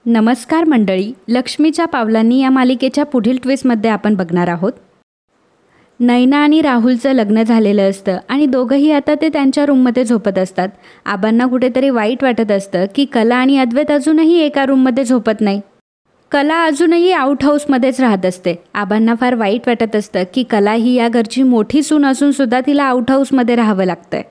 नमस्कार मंडळी, लक्ष्मीच्या पावलांनी या मालिकेच्या पुढील ट्विस्टमध्ये आपण बघणार आहोत. नैना आणि राहुलचं लग्न झालेलं असतं आणि दोघंही आता ते त्यांच्या रूममध्ये झोपत असतात. आबांना कुठेतरी वाईट वाटत असतं की कला आणि अद्वैत अजूनही एका रूममध्ये झोपत नाही. कला अजूनही आउट हाऊसमध्येच राहत असते. आबांना फार वाईट वाटत असतं की कला ही या घरची मोठी सून असूनसुद्धा तिला आउट हाऊसमध्ये राहावं लागतंय.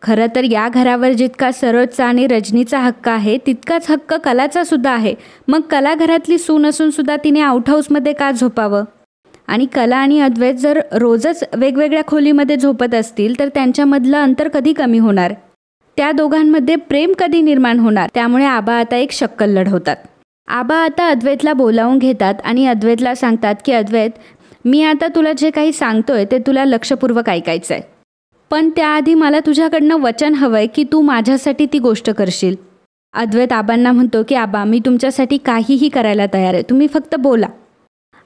खरं तर या घरावर जितका सरोजचा आणि रजनीचा हक्क आहे तितकाच हक्क कलाचा सुद्धा आहे. मग कला घरातली सून असूनसुद्धा तिने आउट हाऊसमध्ये का झोपावं? आणि कला आणि अद्वैत जर रोजच वेगवेगळ्या खोलीमध्ये झोपत असतील तर त्यांच्यामधलं अंतर कधी कमी होणार? त्या दोघांमध्ये प्रेम कधी निर्माण होणार? त्यामुळे आबा आता एक शक्कल लढवतात. आबा आता अद्वैतला बोलावून घेतात आणि अद्वैतला सांगतात की अद्वैत, मी आता तुला जे काही सांगतोय ते तुला लक्षपूर्वक ऐकायचं आहे. पण त्याआधी मला तुझ्याकडनं वचन हवं आहे की तू माझ्यासाठी ती गोष्ट करशील. अद्वैत आबांना म्हणतो की आबा, मी तुमच्यासाठी काहीही करायला तयार आहे, तुम्ही फक्त बोला.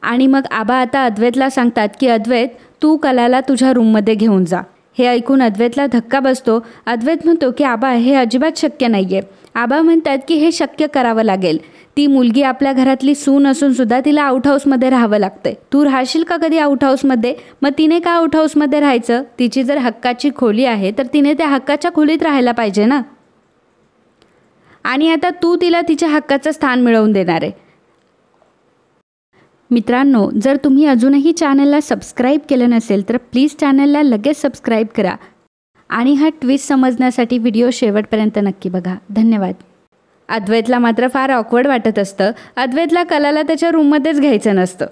आणि मग आबा आता अद्वैतला सांगतात की अद्वैत, तू कलाला तुझ्या रूममध्ये घेऊन जा. हे ऐकून अद्वैतला धक्का बसतो. अद्वैत म्हणतो की आबा, हे अजिबात शक्य नाही आहे. आबा म्हणतात की हे शक्य करावं लागेल. ती मुलगी आपल्या घरातली सून असूनसुद्धा तिला आउट हाऊसमध्ये राहावं लागतंय. तू राहशील का कधी आउट हाऊसमध्ये? मग तिने का आउट हाऊसमध्ये राहायचं? तिची जर हक्काची खोली आहे तर तिने त्या हक्काच्या खोलीत राहायला पाहिजे ना. आणि आता तू तिला तिच्या हक्काचं स्थान मिळवून देणार आहे. मित्रांनो, जर तुम्ही अजूनही चॅनलला सबस्क्राईब केलं नसेल तर प्लीज चॅनलला लगेच सबस्क्राईब करा. आणि हा ट्विस्ट समजण्यासाठी व्हिडिओ शेवटपर्यंत नक्की बघा. धन्यवाद. अद्वैतला मात्र फार ऑकवर्ड वाटत असतं. अद्वैतला कलाला त्याच्या रूममध्येच घ्यायचं नसतं.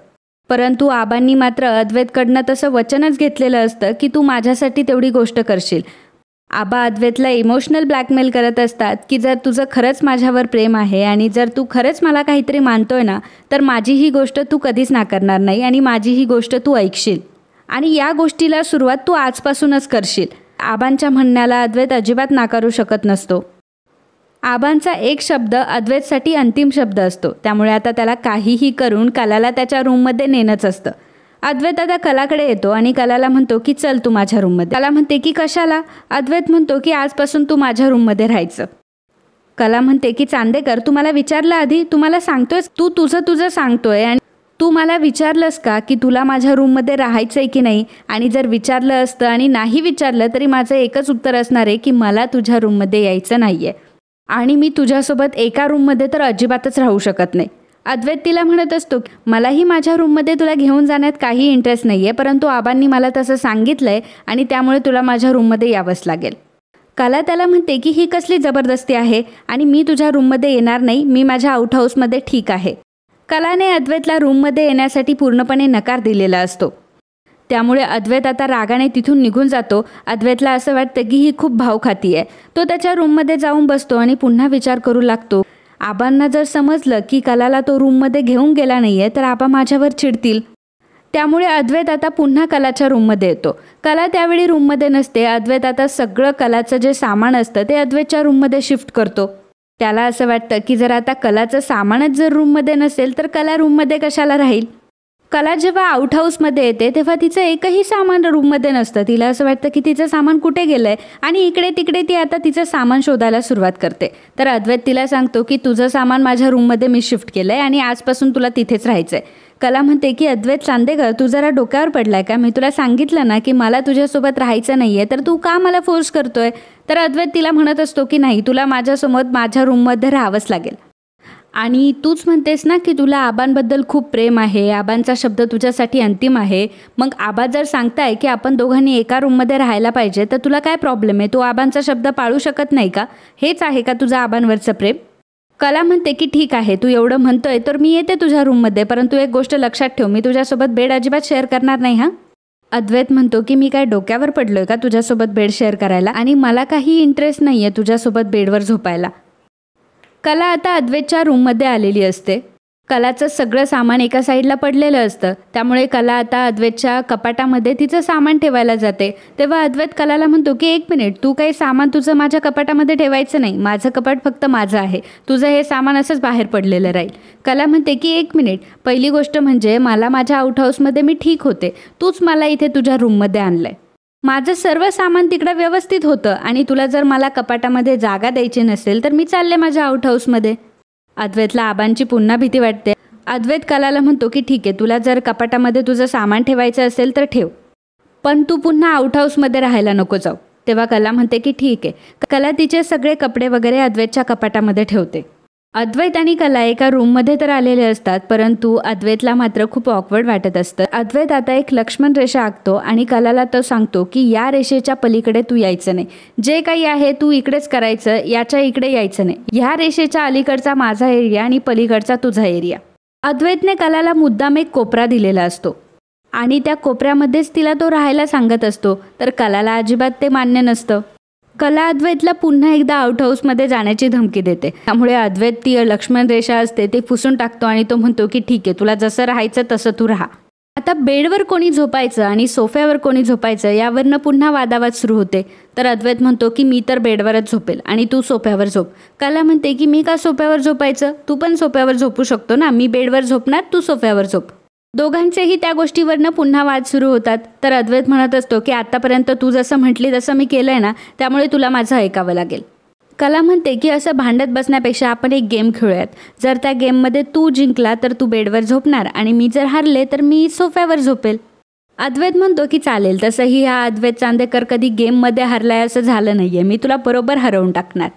परंतु आबांनी मात्र अद्वैतकडनं तसं वचनच घेतलेलं असतं की तू माझ्यासाठी तेवढी गोष्ट करशील. आबा अद्वैतला इमोशनल ब्लॅकमेल करत असतात की जर तुझं खरंच माझ्यावर प्रेम आहे आणि जर तू खरंच मला काहीतरी मानतोय ना, तर माझी ही गोष्ट तू कधीच नाकारणार नाही आणि माझी ही गोष्ट तू ऐकशील. आणि या गोष्टीला सुरुवात तू आजपासूनच करशील. आबांच्या म्हणण्याला अद्वैत अजिबात नाकारू शकत नसतो. आबांचा एक शब्द अद्वैतसाठी अंतिम शब्द असतो. त्यामुळे आता त्याला काहीही करून कलाला त्याच्या रूममध्ये नेणंच असतं. अद्वैत आता कलाकडे येतो आणि कलाला म्हणतो की चल तू माझ्या रूममध्ये. कला म्हणते की कशाला? अद्वैत म्हणतो की आजपासून तू माझ्या रूममध्ये राहायचं. कला म्हणते की चांदेकर, तू मला विचारलं आधी? तू मला सांगतोयस, तू तुझं सांगतोय आणि तू मला विचारलंस का की तुला माझ्या रूममध्ये राहायचं आहे की नाही? आणि जर विचारलं असतं आणि नाही विचारलं तरी माझं एकच उत्तर असणार आहे की मला तुझ्या रूममध्ये यायचं नाही आहे आणि मी तुझ्यासोबत एका रूममध्ये तर अजिबातच राहू शकत नाही. अद्वैत तिला म्हणत असतो, मलाही माझ्या रूममध्ये तुला घेऊन जाण्यात काही इंटरेस्ट नाही आहे, परंतु आबांनी मला तसं सांगितलं आहे आणि त्यामुळे तुला माझ्या रूममध्ये यावंच लागेल. कला त्याला म्हणते की ही कसली जबरदस्ती आहे आणि मी तुझ्या रूममध्ये येणार नाही, मी माझ्या आउट हाऊसमध्ये ठीक आहे. कलाने अद्वैतला रूममध्ये येण्यासाठी पूर्णपणे नकार दिलेला असतो. त्यामुळे अद्वैत आता रागाने तिथून निघून जातो. अद्वैतला असं वाटतं की ही खूप भाव खाती आहे. तो त्याच्या रूममध्ये जाऊन बसतो आणि पुन्हा विचार करू लागतो, आबांना जर समजलं की कलाला तो रूममध्ये घेऊन गेला नाही आहे तर आबा माझ्यावर चिडतील. त्यामुळे अद्वैत आता पुन्हा कलाच्या रूममध्ये येतो. कला त्यावेळी रूममध्ये नसते. अद्वैत आता सगळं कलाचं जे सामान असतं ते अद्वैतच्या रूममध्ये शिफ्ट करतो. त्याला असं वाटतं की जर आता कलाचं सामानच जर रूममध्ये नसेल तर कला रूममध्ये कशाला राहील. कला जेव्हा आउट हाऊसमध्ये येते तेव्हा तिचं एकही सामान रूममध्ये नसतं. तिला असं वाटतं की तिचं सामान कुठे गेलं आहे आणि इकडे तिकडे ती आता तिचं सामान शोधायला सुरुवात करते. तर अद्वैत तिला सांगतो की तुझं सामान माझ्या रूममध्ये मी शिफ्ट केलं आहे आणि आजपासून तुला तिथेच राहायचं आहे. कला म्हणते की अद्वैत चांदेकर, तू जरा डोक्यावर पडलाय का? मी तुला सांगितलं ना की मला तुझ्यासोबत राहायचं नाही आहे, तर तू का मला फोर्स करतोय? तर अद्वैत तिला म्हणत असतो की नाही, तुला माझ्यासोबत माझ्या रूममध्ये राहावंच लागेल. आणि तूच म्हणतेस ना की तुला आबांबद्दल खूप प्रेम आहे, आबांचा शब्द तुझ्यासाठी अंतिम आहे. मग आबा जर सांगताय की आपण दोघांनी एका रूममध्ये राहायला पाहिजे तर तुला काय प्रॉब्लेम आहे? तू आबांचा शब्द पाळू शकत नाही का? हेच आहे का तुझं आबांवरचं प्रेम? कला म्हणते की ठीक आहे, तू एवढं म्हणतोय तर मी येते तुझ्या रूममध्ये, परंतु एक गोष्ट लक्षात ठेव, मी तुझ्यासोबत बेड अजिबात शेअर करणार नाही हां. अद्वैत म्हणतो की मी काय डोक्यावर पडलोय का तुझ्यासोबत बेड शेअर करायला? आणि मला काही इंटरेस्ट नाही आहे तुझ्यासोबत बेडवर झोपायला. कला आता अद्वैतच्या रूममध्ये आलेली असते. कलाचं सगळं सामान एका साईडला पडलेलं असतं. त्यामुळे कला आता अद्वैतच्या कपाटामध्ये तिचं सामान ठेवायला जाते. तेव्हा अद्वैत कलाला म्हणतो की एक मिनिट, तू काही सामान तुझं माझ्या कपाटामध्ये ठेवायचं नाही, माझं कपाट फक्त माझं आहे, तुझं हे सामान असंच बाहेर पडलेलं राहील. कला म्हणते की एक मिनिट, पहिली गोष्ट म्हणजे मला माझ्या आउट हाऊसमध्ये मी ठीक होते, तूच मला इथे तुझ्या रूममध्ये आणलं आहे. माझं सर्व सामान तिकडं व्यवस्थित होतं आणि तुला जर मला कपाटामध्ये जागा द्यायची नसेल तर मी चालले माझ्या आउट हाऊसमध्ये. अद्वैतला आबांची पुन्हा भीती वाटते. अद्वैत कलाला म्हणतो की ठीक आहे, तुला जर कपाटामध्ये तुझं सामान ठेवायचं असेल तर ठेव, पण तू पुन्हा आउट हाऊसमध्ये राहायला नको जाऊ. तेव्हा कला म्हणते की ठीक आहे. कला तिचे सगळे कपडे वगैरे अद्वैतच्या कपाटामध्ये ठेवते. अद्वैत आणि कला एका रूममध्ये तर आलेले असतात, परंतु अद्वैतला मात्र खूप ऑकवर्ड वाटत असतं. अद्वैत आता एक लक्ष्मण रेषा आखतो आणि कलाला तो सांगतो की या रेषेच्या पलीकडे तू यायचं नाही, जे काही आहे तू इकडेच करायचं, याच्या इकडे यायचं नाही. ह्या रेषेच्या अलीकडचा माझा एरिया आणि पलीकडचा तुझा एरिया. अद्वैतने कलाला मुद्दाम एक कोपरा दिलेला असतो आणि त्या कोपऱ्यामध्येच तिला तो राहायला सांगत असतो, तर कलाला अजिबात ते मान्य नसतं. कला अद्वैतला पुन्हा एकदा आउट हाऊसमध्ये जाण्याची धमकी देते. त्यामुळे अद्वैत ती लक्ष्मण रेषा असते ती पुसून टाकतो आणि तो म्हणतो की ठीक आहे, तुला जसं राहायचं तसं तू राहा. आता बेडवर कोणी झोपायचं आणि सोफ्यावर कोणी झोपायचं यावरनं पुन्हा वादावाद सुरू होते. तर अद्वैत म्हणतो की मी तर बेडवरच झोपेल आणि तू सोफ्यावर झोप. कला म्हणते की मी का सोफ्यावर झोपायचं, तू पण सोफ्यावर झोपू शकतो ना, मी बेडवर झोपणार, तू सोफ्यावर झोप. दोघांचेही त्या गोष्टीवरनं पुन्हा वाद सुरू होतात. तर अद्वैत म्हणत असतो की आतापर्यंत तू जसं म्हटली तसं मी केलंय ना, त्यामुळे तुला माझं ऐकावं लागेल. कला म्हणते की असं भांडत बसण्यापेक्षा आपण एक गेम खेळूयात. जर त्या गेममध्ये तू जिंकला तर तू बेडवर झोपणार आणि मी जर हारले तर मी सोफ्यावर झोपेल. अद्वैत म्हणतो की चालेल. तसंही हा अद्वैत चांदेकर कधी गेममध्ये हरलाय असं झालं नाहीये, मी तुला बरोबर हरवून टाकणार.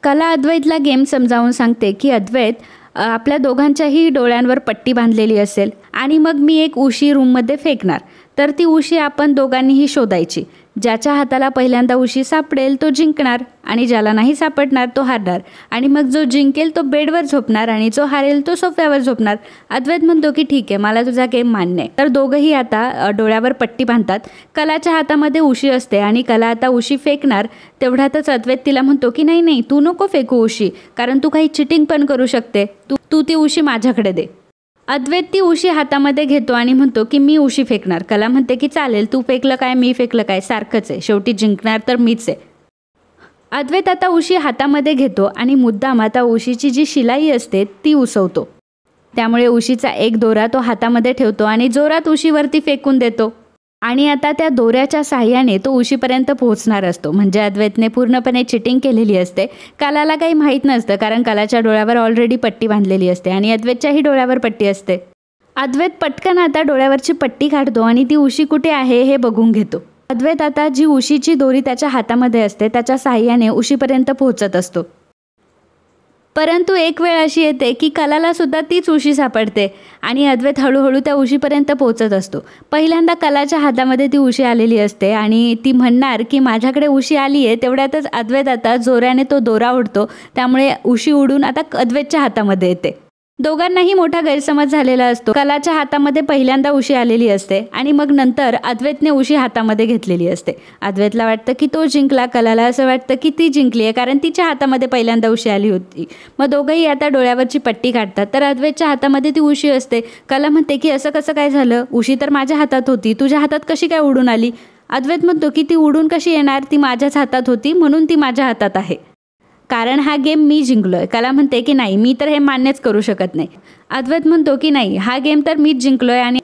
कला अद्वैतला गेम समजावून सांगते की अद्वैत, आपल्या दोघांच्याही डोळ्यांवर पट्टी बांधलेली असेल आणि मग मी एक उशी रूममध्ये फेकणार, तर ती उशी आपण दोघांनीही शोधायची. ज्याच्या हाताला पहिल्यांदा उशी सापडेल तो जिंकणार आणि ज्याला नाही सापडणार तो हारणार. आणि मग जो जिंकेल तो बेडवर झोपणार आणि जो हारेल तो सोफ्यावर झोपणार. अद्वैत म्हणतो की ठीक आहे, मला तुझा गेम मान्य आहे. तर दोघंही आता डोळ्यावर पट्टी बांधतात. कलाच्या हातामध्ये उशी असते आणि कला आता उशी फेकणार. तेवढ्यातच अद्वैत तिला म्हणतो की नाही नाही, तू नको फेकू उशी, कारण तू काही चिटिंग पण करू शकते, तू ती उशी माझ्याकडे दे. अद्वैत ती उशी हातामध्ये घेतो आणि म्हणतो की मी उशी फेकणार. कला म्हणते की चालेल, तू फेकलं काय मी फेकलं काय सारखंच आहे, शेवटी जिंकणार तर मीच आहे. अद्वैत आता उशी हातामध्ये घेतो आणि मुद्दाम आता उशीची जी शिलाई असते ती उसवतो. त्यामुळे उशीचा एक दोरा तो हातामध्ये ठेवतो आणि जोरात उशीवरती फेकून देतो. आणि आता त्या दोऱ्याच्या साह्याने तो उशीपर्यंत पोहोचणार असतो. म्हणजे अद्वैतने पूर्णपणे चिटिंग केलेली असते. कलाला काही माहीत नसतं, कारण कलाच्या डोळ्यावर ऑलरेडी पट्टी बांधलेली असते आणि अद्वैतच्याही डोळ्यावर पट्टी असते. अद्वैत पटकन आता डोळ्यावरची पट्टी काढतो आणि ती उशी कुठे आहे हे बघून घेतो. अद्वैत आता जी उशीची दोरी त्याच्या हातामध्ये असते त्याच्या साह्याने उशीपर्यंत पोहोचत असतो. परंतु एक वेळ अशी येते की कलाला सुद्धा तीच उशी सापडते आणि अद्वैत हळूहळू त्या उशीपर्यंत पोहोचत असतो. पहिल्यांदा कलाच्या हातामध्ये ती उशी आलेली असते आणि ती म्हणणार की माझ्याकडे उशी आली आहे. तेवढ्यातच अद्वैत आता जोराने तो दोरा ओढतो, त्यामुळे उशी उडून आता अद्वैतच्या हातामध्ये येते. दोघांनाही मोठा गैरसमज झालेला असतो. कलाच्या हातामध्ये पहिल्यांदा उशी आलेली असते आणि मग नंतर अद्वैतने उशी हातामध्ये घेतलेली असते. अद्वैतला वाटतं की तो जिंकला, कलाला असं वाटतं की ती जिंकली आहे, कारण तिच्या हातामध्ये पहिल्यांदा उशी आली होती. मग दोघंही आता डोळ्यावरची पट्टी काढतात. तर अद्वैतच्या हातामध्ये ती उशी असते. कला म्हणते की असं कसं काय झालं, उशी तर माझ्या हातात होती, तुझ्या हातात कशी काय उडून आली. अद्वैत म्हणतो की ती उडून कशी येणार, ती माझ्याच हातात होती म्हणून ती माझ्या हातात आहे, कारण हा गेम मी जिंकलोय. कला म्हणते की नाही, मी तर हे मान्यच करू शकत नाही. अद्वैत म्हणतो की नाही, हा गेम तर मीच जिंकलोय आणि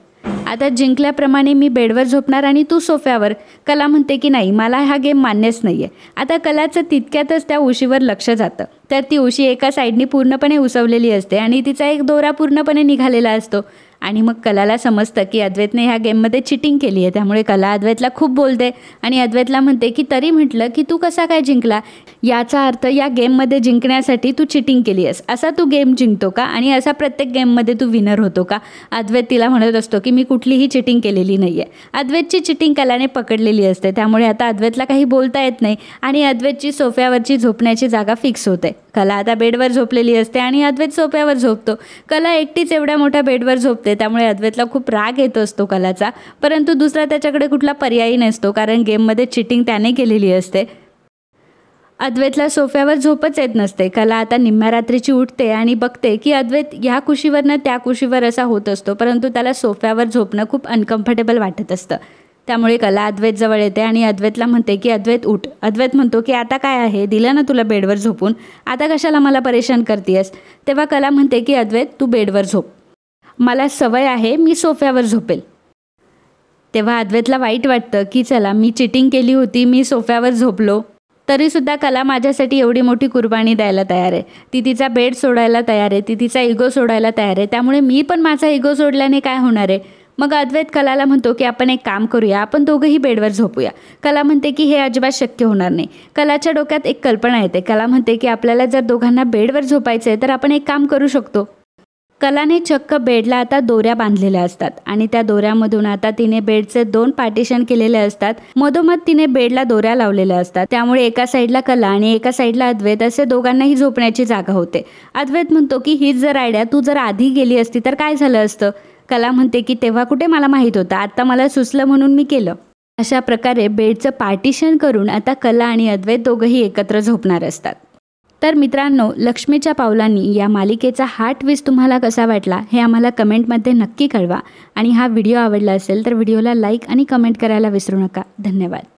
आता जिंकल्याप्रमाणे मी बेडवर झोपणार आणि तू सोफ्यावर. कला म्हणते की नाही, मला हा गेम मान्यच नाही आहे. आता कलाचं तितक्यातच त्या उशीवर लक्ष जातं. तर ती उशी एका साईडनी पूर्णपणे उसवलेली असते आणि तिचा एक दोरा पूर्णपणे निघालेला असतो. आणि मग कलाला समजतं की अद्वैतने ह्या गेममध्ये चिटिंग केली आहे. त्यामुळे कला अद्वैतला खूप बोलते आणि अद्वैतला म्हणते की तरी म्हटलं की तू कसा काय जिंकला, याचा अर्थ या गेममध्ये जिंकण्यासाठी तू चिटिंग केली आहेस, असा तू गेम जिंकतो का आणि असा प्रत्येक गेममध्ये तू विनर होतो का. अद्वैत तिला म्हणत असतो की मी कुठलीही चिटिंग केलेली नाही आहे. अद्वैतची चिटिंग कलाने पकडलेली असते. त्यामुळे आता अद्वैतला काही बोलता येत नाही आणि अद्वैतची सोफ्यावरची झोपण्याची जागा फिक्स होते. कला आता बेडवर झोपलेली असते आणि अद्वैत सोफ्यावर झोपतो. कला एकटीच एवढ्या मोठ्या बेडवर झोपते. त्यामुळे अद्वैतला खूप राग येत असतो कलाचा, परंतु दुसरा त्याच्याकडे कुठला पर्यायी नसतो, कारण गेममध्ये चिटिंग त्याने केलेली असते. अद्वैतला सोफ्यावर झोपच येत नसते. कला आता निम्म्या रात्रीची उठते आणि बघते की अद्वैत ह्या कुशीवरनं त्या कुशीवर असा होत असतो, परंतु त्याला सोफ्यावर झोपणं खूप अनकम्फर्टेबल वाटत असतं. त्यामुळे कला अद्वैत जवळ येते आणि अद्वैतला म्हणते की अद्वैत उठ. अद्वैत म्हणतो की आता काय आहे, दिलं ना तुला बेडवर झोपून, आता कशाला मला परेशान करतेस. तेव्हा कला म्हणते की अद्वैत तू बेडवर झोप, मला सवय आहे, मी सोफ्यावर झोपेल. तेव्हा अद्वैतला वाईट वाटतं की चला, मी चिटिंग केली होती, मी सोफ्यावर झोपलो, तरीसुद्धा कला माझ्यासाठी एवढी मोठी कुर्बानी द्यायला तयार आहे. ती तिचा बेड सोडायला तयार आहे, ती तिचा इगो सोडायला तयार आहे. त्यामुळे मी पण माझा इगो सोडल्याने काय होणार आहे. मग अद्वैत कलाला म्हणतो की आपण एक काम करूया, आपण दोघंही बेडवर झोपूया. कला म्हणते की हे अजिबात शक्य होणार नाही. कलाच्या डोक्यात एक कल्पना येते. कला म्हणते की आपल्याला जर दोघांना बेडवर झोपायचं आहे तर आपण एक काम करू शकतो. कलाने चक्क बेडला आता दोऱ्या बांधलेल्या असतात आणि त्या दोऱ्यामधून आता तिने बेडचे 2 पार्टिशन केलेले असतात. मधोमध तिने बेडला दोऱ्या लावलेल्या असतात. त्यामुळे एका साईडला कला आणि एका साईडला अद्वैत असे दोघांनाही झोपण्याची जागा होते. अद्वैत म्हणतो की हीच जर आयडिया तू जर आधी गेली असती तर काय झालं असतं. कला म्हणते की तेव्हा कुठे मला माहीत होतं, आता मला सुचलं म्हणून मी केलं. अशा प्रकारे बेडचं पार्टिशन करून आता कला आणि अद्वैत दोघंही एकत्र झोपणार असतात. तर मित्रांनो, लक्ष्मीच्या पावलांनी या मालिकेचा हा ट्विस्ट तुम्हाला कसा वाटला हे आम्हाला कमेंटमध्ये नक्की कळवा. आणि हा व्हिडिओ आवडला असेल तर व्हिडिओला लाईक आणि कमेंट करायला विसरू नका. धन्यवाद.